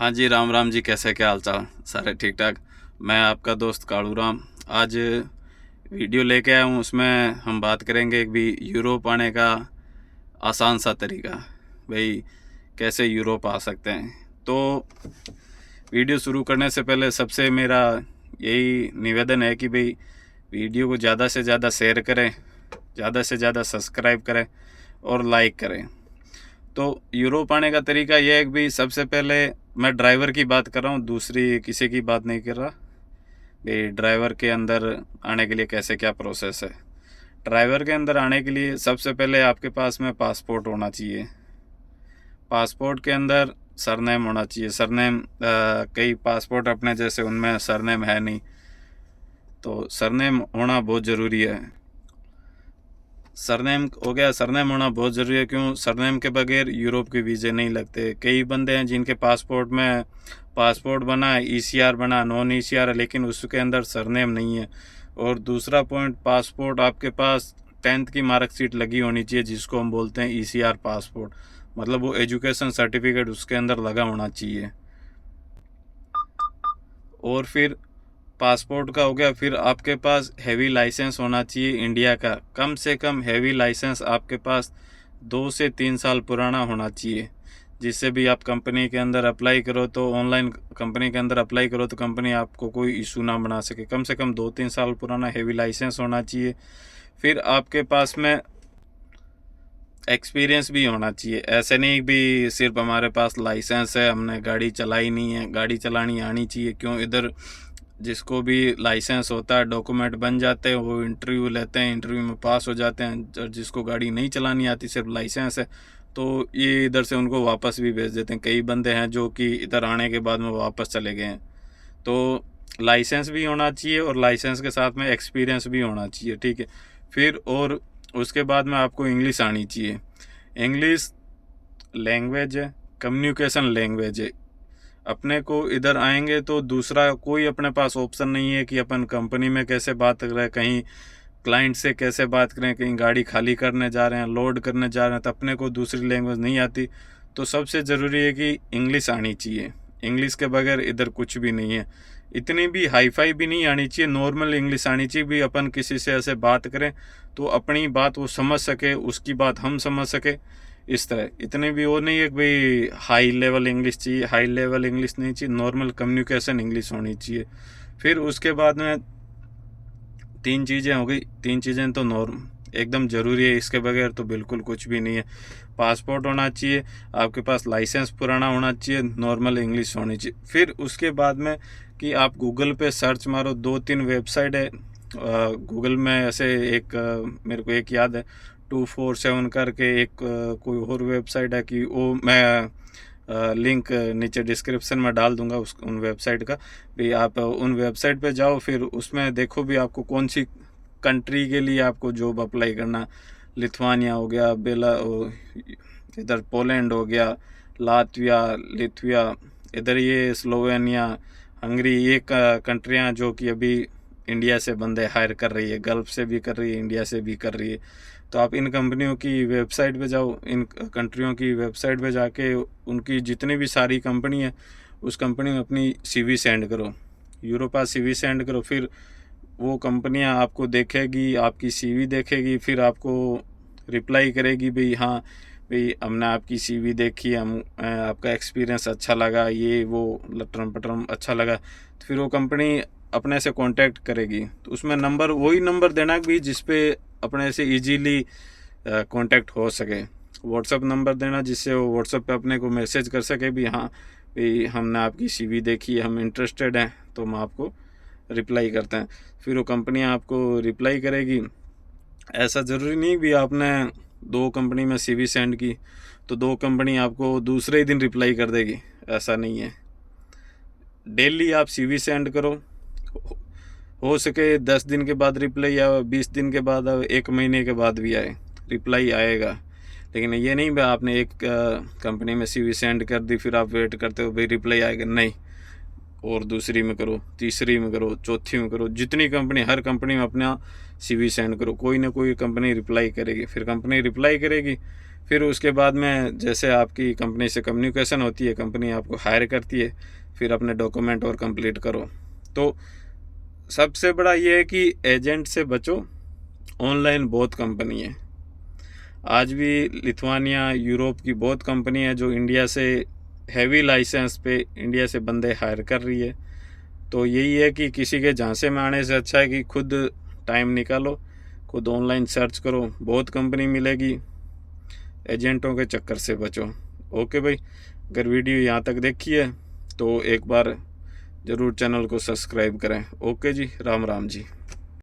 हाँ जी, राम राम जी। कैसे, क्या हाल चाल? सारे ठीक ठाक। मैं आपका दोस्त कालू राम आज वीडियो लेके आया हूँ। उसमें हम बात करेंगे कि भी यूरोप आने का आसान सा तरीका, भाई कैसे यूरोप आ सकते हैं। तो वीडियो शुरू करने से पहले सबसे मेरा यही निवेदन है कि भाई वीडियो को ज़्यादा से ज़्यादा शेयर करें, ज़्यादा से ज़्यादा सब्सक्राइब करें और लाइक करें। तो यूरोप आने का तरीका यह है कि भाई सबसे पहले मैं ड्राइवर की बात कर रहा हूँ, दूसरी किसी की बात नहीं कर रहा। भाई ड्राइवर के अंदर आने के लिए कैसे क्या प्रोसेस है। ड्राइवर के अंदर आने के लिए सबसे पहले आपके पास में पासपोर्ट होना चाहिए। पासपोर्ट के अंदर सरनेम होना चाहिए। सरनेम कई पासपोर्ट अपने जैसे उनमें सरनेम है नहीं, तो सरनेम होना बहुत ज़रूरी है। सरनेम हो गया, सरनेम होना बहुत ज़रूरी है। क्यों? सरनेम के बगैर यूरोप के वीज़े नहीं लगते। कई बंदे हैं जिनके पासपोर्ट बना है, ईसीआर बना, नॉन ईसीआर है, लेकिन उसके अंदर सरनेम नहीं है। और दूसरा पॉइंट, पासपोर्ट आपके पास 10th की मार्कशीट लगी होनी चाहिए, जिसको हम बोलते हैं ईसीआर पासपोर्ट। मतलब वो एजुकेशन सर्टिफिकेट उसके अंदर लगा होना चाहिए। और फिर पासपोर्ट का हो गया, फिर आपके पास हैवी लाइसेंस होना चाहिए इंडिया का। कम से कम हैवी लाइसेंस आपके पास 2 से 3 साल पुराना होना चाहिए, जिससे भी आप कंपनी के अंदर अप्लाई करो तो ऑनलाइन कंपनी के अंदर अप्लाई करो तो कंपनी आपको कोई इशू ना बना सके। कम से कम 2-3 साल पुराना हैवी लाइसेंस होना चाहिए। फिर आपके पास में एक्सपीरियंस भी होना चाहिए। ऐसे नहीं भी सिर्फ हमारे पास लाइसेंस है, हमने गाड़ी चलाई नहीं है। गाड़ी चलानी आनी चाहिए। क्यों? इधर जिसको भी लाइसेंस होता है, डॉक्यूमेंट बन जाते हैं, वो इंटरव्यू लेते हैं, इंटरव्यू में पास हो जाते हैं। और जिसको गाड़ी नहीं चलानी आती, सिर्फ लाइसेंस है, तो ये इधर से उनको वापस भी भेज देते हैं। कई बंदे हैं जो कि इधर आने के बाद में वापस चले गए हैं। तो लाइसेंस भी होना चाहिए और लाइसेंस के साथ में एक्सपीरियंस भी होना चाहिए, ठीक है। फिर और उसके बाद में आपको इंग्लिश आनी चाहिए। इंग्लिश लैंग्वेज है, कम्युनिकेशन लैंग्वेज है। अपने को इधर आएंगे तो दूसरा कोई अपने पास ऑप्शन नहीं है कि अपन कंपनी में कैसे बात करें, कहीं क्लाइंट से कैसे बात करें, कहीं गाड़ी खाली करने जा रहे हैं, लोड करने जा रहे हैं, तो अपने को दूसरी लैंग्वेज नहीं आती। तो सबसे ज़रूरी है कि इंग्लिश आनी चाहिए। इंग्लिश के बगैर इधर कुछ भी नहीं है। इतनी भी हाई फाई भी नहीं आनी चाहिए, नॉर्मल इंग्लिश आनी चाहिए। भी अपन किसी से ऐसे बात करें तो अपनी बात वो समझ सके, उसकी बात हम समझ सके, इस तरह। इतनी भी वो नहीं है कि भाई हाई लेवल इंग्लिश चाहिए। हाई लेवल इंग्लिश नहीं चाहिए, नॉर्मल कम्युनिकेशन इंग्लिश होनी चाहिए। फिर उसके बाद में 3 चीज़ें हो गई। 3 चीज़ें तो नॉर्म एकदम ज़रूरी है, इसके बगैर तो बिल्कुल कुछ भी नहीं है। पासपोर्ट होना चाहिए, आपके पास लाइसेंस पुराना होना चाहिए, नॉर्मल इंग्लिश होनी चाहिए। फिर उसके बाद में कि आप गूगल पे सर्च मारो, 2-3 वेबसाइट है गूगल में। ऐसे एक मेरे को एक याद है, 247 करके एक कोई और वेबसाइट है, कि वो मैं लिंक नीचे डिस्क्रिप्शन में डाल दूंगा उन वेबसाइट का। भी आप उन वेबसाइट पे जाओ, फिर उसमें देखो भी आपको कौन सी कंट्री के लिए आपको जॉब अप्लाई करना। लिथुआनिया हो गया, इधर पोलैंड हो गया, लातविया, लिथुआ, इधर ये स्लोवेनिया, हंगरी, ये कंट्रियाँ जो कि अभी इंडिया से बंदे हायर कर रही है, गल्फ से भी कर रही है, इंडिया से भी कर रही है। तो आप इन कंपनियों की वेबसाइट पे जाओ, इन कंट्रियों की वेबसाइट पे जाके उनकी जितनी भी सारी कंपनी है, उस कंपनी में अपनी सीवी सेंड करो, यूरोपा सीवी सेंड करो। फिर वो कंपनियां आपको देखेगी, आपकी सीवी देखेगी, फिर आपको रिप्लाई करेगी, भाई हाँ भाई हमने आपकी सीवी देखी, हम आपका एक्सपीरियंस अच्छा लगा, ये वो लटरम पटरम अच्छा लगा। तो फिर वो कंपनी अपने से कांटेक्ट करेगी। तो उसमें नंबर, वही नंबर देना भी जिस पे अपने से इजीली कांटेक्ट हो सके। व्हाट्सअप नंबर देना जिससे वो व्हाट्सअप पे अपने को मैसेज कर सके भी हाँ भाई हमने आपकी सीवी देखी, हम इंटरेस्टेड हैं, तो हम आपको रिप्लाई करते हैं। फिर वो कंपनियां आपको रिप्लाई करेगी। ऐसा ज़रूरी नहीं भी आपने 2 कंपनी में सीवी सेंड की तो 2 कंपनी आपको दूसरे ही दिन रिप्लाई कर देगी, ऐसा नहीं है। डेली आप सीवी सेंड करो, हो सके 10 दिन के बाद रिप्लाई आए, 20 दिन के बाद आए, 1 महीने के बाद भी आए, रिप्लाई आएगा। लेकिन ये नहीं भाई आपने एक कंपनी में सीवी सेंड कर दी, फिर आप वेट करते हो भाई रिप्लाई आएगा, नहीं। और दूसरी में करो, तीसरी में करो, चौथी में करो, जितनी कंपनी, हर कंपनी में अपना सीवी सेंड करो, कोई ना कोई कंपनी रिप्लाई करेगी। फिर कंपनी रिप्लाई करेगी, फिर उसके बाद में जैसे आपकी कंपनी से कम्युनिकेशन होती है, कंपनी आपको हायर करती है, फिर अपने डॉक्यूमेंट और कंप्लीट करो। तो सबसे बड़ा ये है कि एजेंट से बचो, ऑनलाइन बहुत कंपनी है। आज भी लिथुआनिया, यूरोप की बहुत कंपनी है जो इंडिया से हैवी लाइसेंस पे इंडिया से बंदे हायर कर रही है। तो यही है कि किसी के झांसे में आने से अच्छा है कि खुद टाइम निकालो, खुद ऑनलाइन सर्च करो, बहुत कंपनी मिलेगी, एजेंटों के चक्कर से बचो। ओके भाई, अगर वीडियो यहाँ तक देखी है तो एक बार ज़रूर चैनल को सब्सक्राइब करें। ओके जी, राम राम जी।